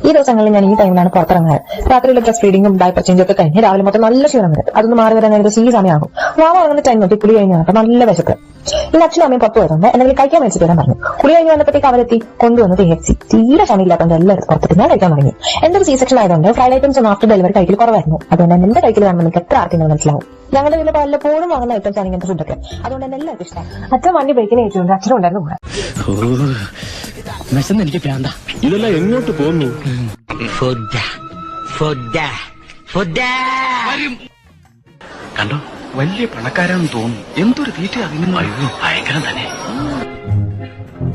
ഈ ദിവസങ്ങളിൽ ഞാൻ ഈ ടൈമിലാണ് പുറത്തിറങ്ങാറ്. രാത്രിയിലെ ബ്രസ്റ്റ് ഫീഡിങ്ങും ഡയപ്പർ ചേഞ്ചും ഒക്കെ കഴിഞ്ഞ് രാവിലെ മൊത്തം നല്ല ക്ഷീണം വരും. അതൊന്ന് മാറി വരാൻ ഏകദേശം ഈ സമയമാകും. വാവ ഇറങ്ങുന്ന ടൈം നോക്കി കുളി കഴിഞ്ഞ് വന്നപ്പോൾ നല്ല വിശപ്പ്. ഇന്ന് അച്ഛനും അമ്മയും പുറത്തു പോയതുകൊണ്ട് എന്തെങ്കിലും കഴിക്കാൻ മേടിച്ചിട്ട് വരാൻ പറഞ്ഞു. കുളി കഴിഞ്ഞ് വന്നപ്പോഴത്തേക്ക് അവരെത്തി കൊണ്ടുവന്നത് KFC. തീരെ സമയമില്ലാത്തതുകൊണ്ട് എല്ലാവരും പുറത്തിട്ട് ഞാൻ കഴിക്കാൻ തുടങ്ങി. എന്റെ ഒരു C-സെക്ഷൻ ആയതുകൊണ്ട് ഫ്രൈഡ് ഐറ്റംസ് ഒന്നും ആഫ്റ്റർ ഡെലിവറി കഴിക്കൽ കുറവായിരുന്നു. അതുകൊണ്ട് തന്നെ എന്റെ കഴിക്കൽ കാണുമ്പോൾ നിങ്ങൾക്ക് എത്ര ആർക്കെങ്കിലും മനസ്സിലാവും. ഞങ്ങളുടെ വീട്ടിൽ പലപ്പോഴും വാങ്ങുന്ന ഐറ്റംസ് ആണ് ഇങ്ങനത്തെ ഫുഡൊക്കെ. അതുകൊണ്ട് തന്നെ എല്ലാവർക്കും ഇഷ്ടം. അച്ഛൻ വണ്ടി ബ്രേക്കിന് ഏറ്റുകൊണ്ട് അച്ഛനും ഉണ്ടായിരുന്നു കൂടെ. എനിക്ക് പ്രാന്ത. ഇതെല്ലാം എങ്ങോട്ട് പോകുന്നു? കണ്ടോ, വലിയ പണക്കാരാണെന്ന് തോന്നുന്നു. എന്തൊരു തീറ്റ അതിന് ഭയങ്കരം തന്നെ.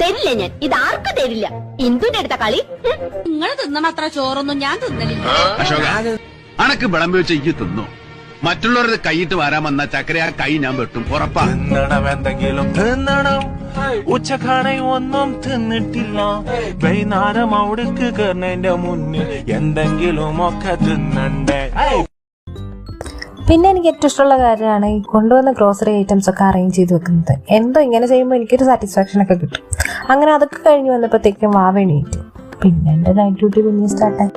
തരില്ല ഞാൻ, ഇത് ആർക്കും തരില്ല. ഇന്ദുന്റെ അടുത്ത കളി. നിങ്ങൾ തിന്നണത്ര ചോറൊന്നും ഞാൻ തിന്നലില്ല. അശോക, അണക്ക് വിളമ്പി വെച്ച് ഈ തിന്നു. മറ്റുള്ളവരുടെ കൈയിട്ട് വരാൻ വന്ന ചക്കര ആ കൈ ഞാൻ വെട്ടും, ഉറപ്പാ. തിന്നണം, എന്തെങ്കിലും തിന്നണം. ഉച്ചക്കാണെ ഒന്നും തിന്നിട്ടില്ല. വൈകുന്നേരം അവിടേക്ക് കയറുന്നതിന്റെ മുന്നിൽ എന്തെങ്കിലും ഒക്കെ തിന്നണ്ടേ. പിന്നെ എനിക്ക് ഏറ്റവും ഇഷ്ടമുള്ള കാര്യമാണ് ഈ കൊണ്ടുവന്ന ഗ്രോസറി ഐറ്റംസ് ഒക്കെ അറേഞ്ച് ചെയ്ത് വെക്കുന്നത്. എന്തോ ഇങ്ങനെ ചെയ്യുമ്പോൾ എനിക്കൊരു സാറ്റിസ്ഫാക്ഷൻ ഒക്കെ കിട്ടും. അങ്ങനെ അതൊക്കെ കഴിഞ്ഞ് വന്നപ്പോഴത്തേക്കും വാവ എണീറ്റു. പിന്നെ എൻ്റെ നൈറ്റ് ഡ്യൂട്ടി പിന്നെ സ്റ്റാർട്ടായി.